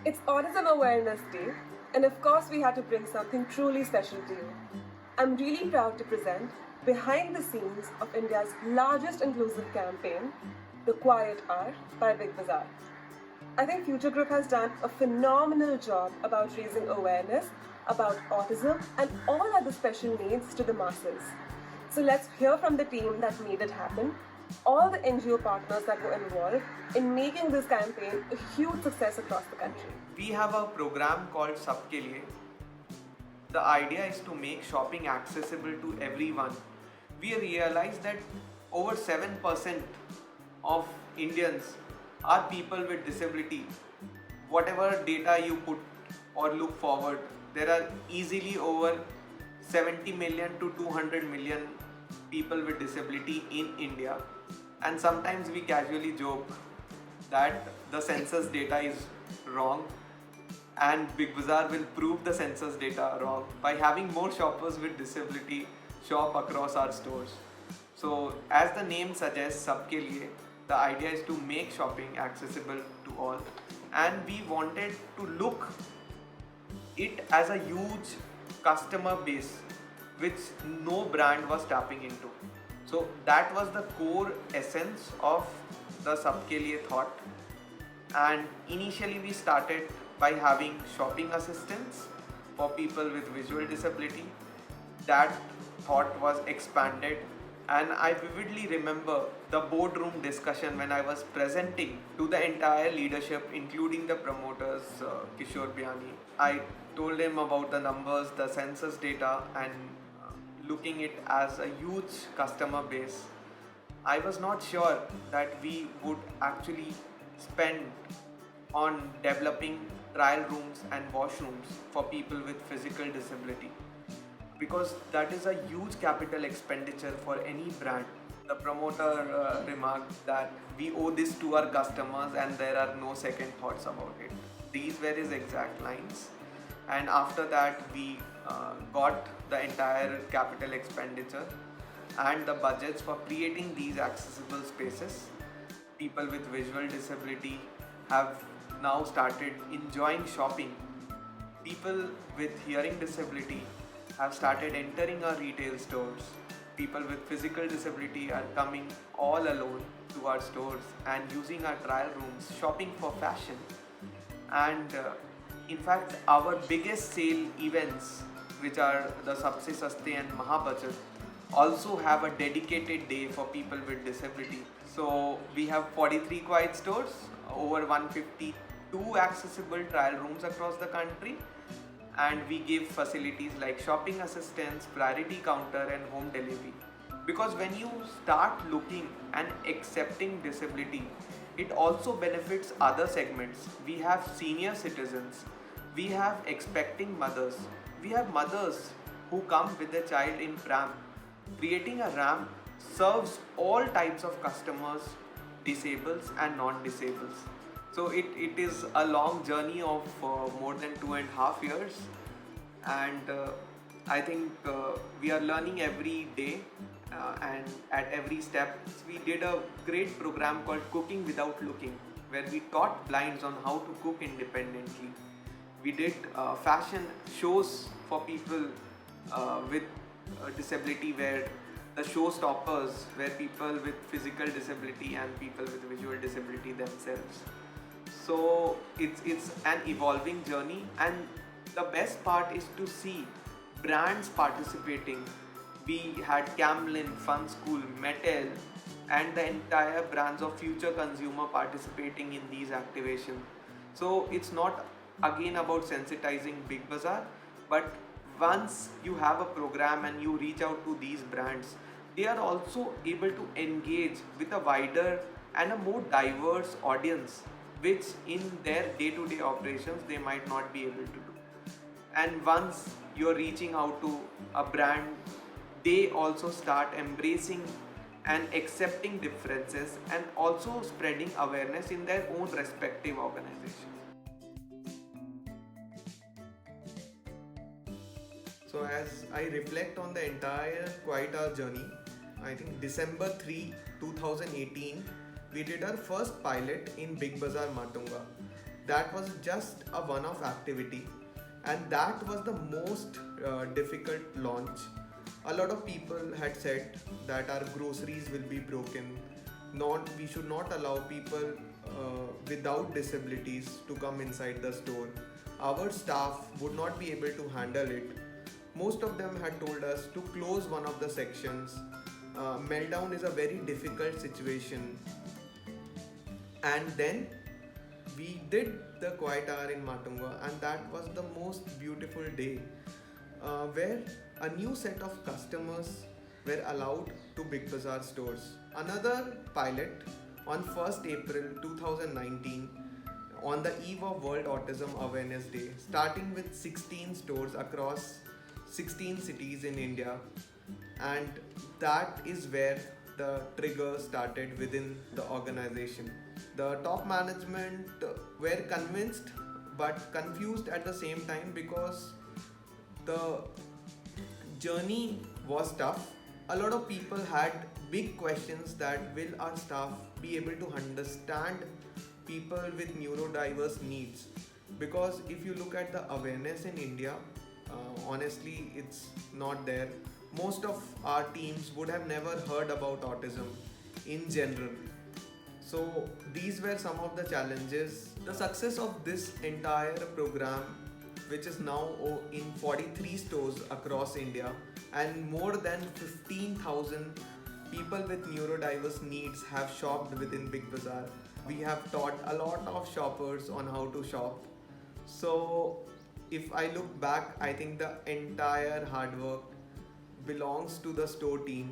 It's Autism Awareness Day, and of course, we had to bring something truly special to you. I'm really proud to present behind the scenes of India's largest inclusive campaign, The Quiet Hour by Big Bazaar. I think Future Group has done a phenomenal job about raising awareness about autism and all other special needs to the masses. So let's hear from the team that made it happen, all the NGO partners that were involved in making this campaign a huge success across the country. We have a program called Sabke Liye. The idea is to make shopping accessible to everyone. We realize that over 7% of Indians are people with disability. Whatever data you put or look forward, there are easily over 70 million to 200 million people with disability in India. And sometimes we casually joke that the census data is wrong, and Big Bazaar will prove the census data wrong by having more shoppers with disability shop across our stores. So, as the name suggests, Sabke Liye, the idea is to make shopping accessible to all, and we wanted to look it as a huge customer base which no brand was tapping into. So that was the core essence of the Sabke Liye thought. And initially we started by having shopping assistants for people with visual disability. That thought was expanded, and I vividly remember the boardroom discussion when I was presenting to the entire leadership, including the promoters, Kishore Biyani. I told him about the numbers, the census data, and looking it as a huge customer base. I was not sure that we would actually spend on developing trial rooms and washrooms for people with physical disability, because that is a huge capital expenditure for any brand. The promoter remarked that we owe this to our customers and there are no second thoughts about it. These were his exact lines. And after that, we got the entire capital expenditure and the budgets for creating these accessible spaces. People with visual disability have now started enjoying shopping. People with hearing disability have started entering our retail stores. People with physical disability are coming all alone to our stores and using our trial rooms, shopping for fashion. And in fact, our biggest sale events, which are the Sabse Saste and Mahabajat, also have a dedicated day for people with disability. So we have 43 quiet stores, over 152 accessible trial rooms across the country, and we give facilities like shopping assistance, priority counter, and home delivery. Because when you start looking and accepting disability, it also benefits other segments. We have senior citizens, we have expecting mothers, we have mothers who come with a child in pram. Creating a ramp serves all types of customers, disables and non-disables. So it is a long journey of more than 2.5 years, and I think we are learning every day, and at every step. We did a great program called Cooking Without Looking, where we taught blinds on how to cook independently. We did fashion shows for people with disability, where the showstoppers were people with physical disability and people with visual disability themselves. So it's an evolving journey, and the best part is to see brands participating. We had Camlin, Fun School, Mattel, and the entire brands of Future Consumer participating in these activations. So it's not again about sensitizing Big Bazaar, but once you have a program and you reach out to these brands, they are also able to engage with a wider and a more diverse audience, which in their day-to-day operations they might not be able to do. And once you're reaching out to a brand, they also start embracing and accepting differences and also spreading awareness in their own respective organizations. So as I reflect on the entire Quiet Hour journey, I think December 3, 2018, we did our first pilot in Big Bazaar Matunga. that was just a one-off activity, and that was the most difficult launch. A lot of people had said that our groceries will be broken. Not we should not allow people without disabilities to come inside the store. Our staff would not be able to handle it. Most of them had told us to close one of the sections. Meltdown is a very difficult situation, and then we did the quiet hour in Matunga, and that was the most beautiful day where a new set of customers were allowed to Big Bazaar stores. Another pilot on 1st April 2019, on the eve of World Autism Awareness Day, starting with 16 stores across 16 cities in India, and that is where the trigger started within the organization. The top management were convinced but confused at the same time, because the journey was tough. A lot of people had big questions that will our staff be able to understand people with neurodiverse needs, because if you look at the awareness in India, honestly it's not there. Most of our teams would have never heard about autism in general. So these were some of the challenges. The success of this entire program, which is now in 43 stores across India, and more than 15,000 people with neurodiverse needs have shopped within Big Bazaar. We have taught a lot of shoppers on how to shop. So if I look back, I think the entire hard work belongs to the store team,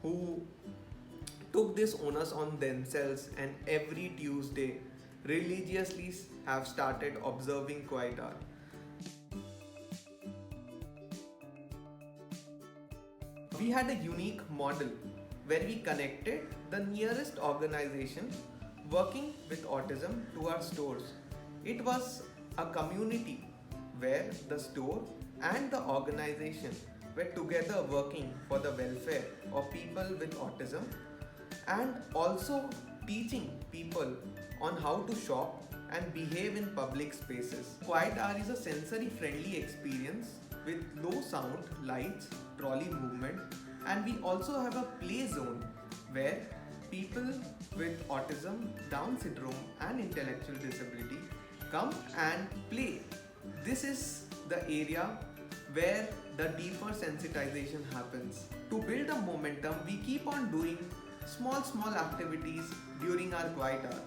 who took this onus on themselves, and every Tuesday religiously have started observing quiet hour. We had a unique model where we connected the nearest organization working with autism to our stores. It was a community where the store and the organization were together working for the welfare of people with autism, and also teaching people on how to shop and behave in public spaces. Quiet hour is a sensory friendly experience with low sound, lights, trolley movement, and we also have a play zone where people with autism, Down syndrome and intellectual disability come and play. This is the area where the deeper sensitization happens. To build a momentum, we keep on doing small activities during our quiet hour.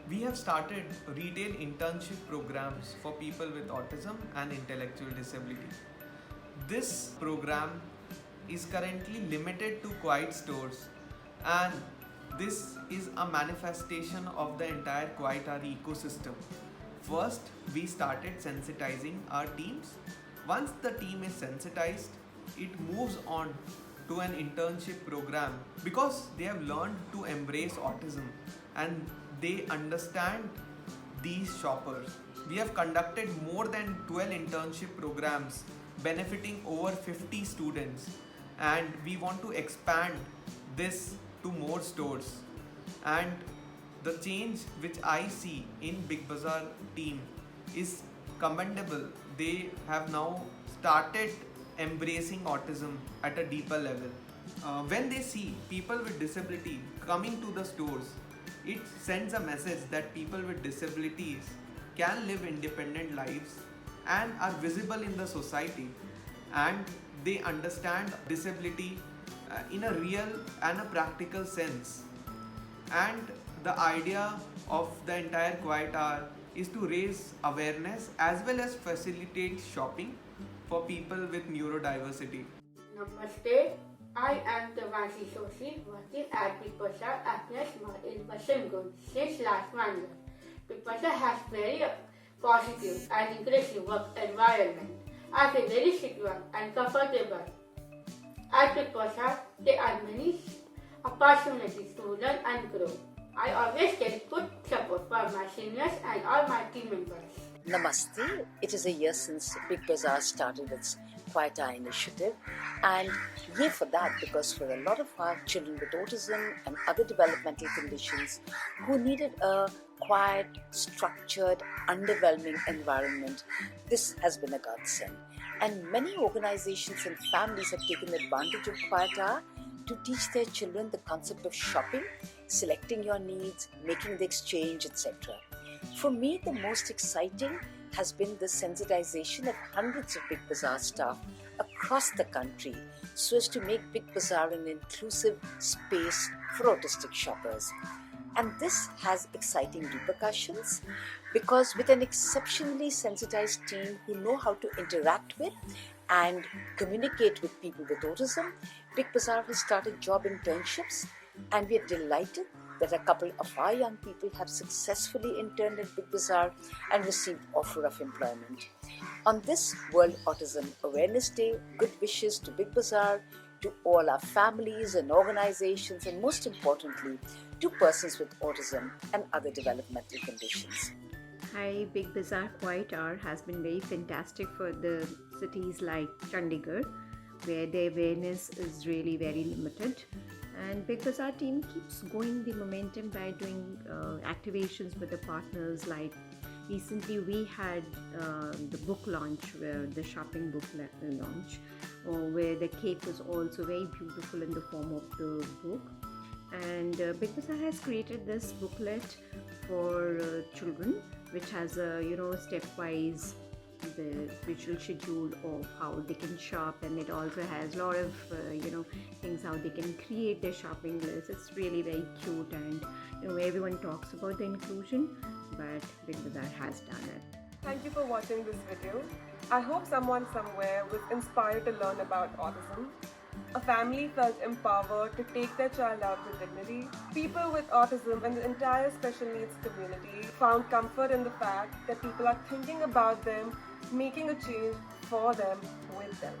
We have started retail internship programs for people with autism and intellectual disability. This program is currently limited to quiet stores, and this is a manifestation of the entire quiet hour ecosystem. First, we started sensitizing our teams. Once the team is sensitized, it moves on to an internship program, because they have learned to embrace autism and they understand these shoppers. We have conducted more than 12 internship programs benefiting over 50 students, and we want to expand this to more stores. And the change which I see in Big Bazaar team is commendable. They have now started embracing autism at a deeper level. When they see people with disability coming to the stores, it sends a message that people with disabilities can live independent lives and are visible in the society, and they understand disability in a real and a practical sense. And the idea of the entire quiet hour is to raise awareness as well as facilitate shopping for people with neurodiversity. Namaste. I am Devanshi Soshi, working at Big Bazaar Happiness Mall in Basingund since last 1 year. Big Bazaar has very positive and inclusive work environment. I feel very secure and comfortable. At Big Bazaar, there are many opportunities to learn and grow. I always get good support from my seniors and all my team members. Namaste. It is a year since Big Bazaar started its Quiet Eye initiative, and yay for that, because for a lot of our children with autism and other developmental conditions who needed a quiet, structured, underwhelming environment, this has been a godsend. And many organizations and families have taken advantage of Quiet Hour to teach their children the concept of shopping, selecting your needs, making the exchange, etc. For me, the most exciting has been the sensitization of hundreds of Big Bazaar staff across the country so as to make Big Bazaar an inclusive space for autistic shoppers. And this has exciting repercussions because with an exceptionally sensitized team who know how to interact with and communicate with people with autism, Big Bazaar has started job internships, and we are delighted that a couple of our young people have successfully interned at Big Bazaar and received offer of employment. On this World Autism Awareness Day, good wishes to Big Bazaar, to all our families and organizations, and most importantly, to persons with autism and other developmental conditions. Hi, Big Bazaar Quiet Hour has been very fantastic for the cities like Chandigarh, where the awareness is really very limited. And Big Bazaar team keeps going the momentum by doing activations with the partners. Like recently we had the book launch, where the shopping book launch, where the cake was also very beautiful in the form of the book. And Big Bazaar has created this booklet for children, which has a stepwise the visual schedule of how they can shop, and it also has a lot of things how they can create their shopping list. It's really very cute, and everyone talks about the inclusion, but Big Bazaar has done it. Thank you for watching this video. I hope someone somewhere was inspired to learn about autism. A family felt empowered to take their child out with dignity. People with autism and the entire special needs community found comfort in the fact that people are thinking about them, making a change for them, with them.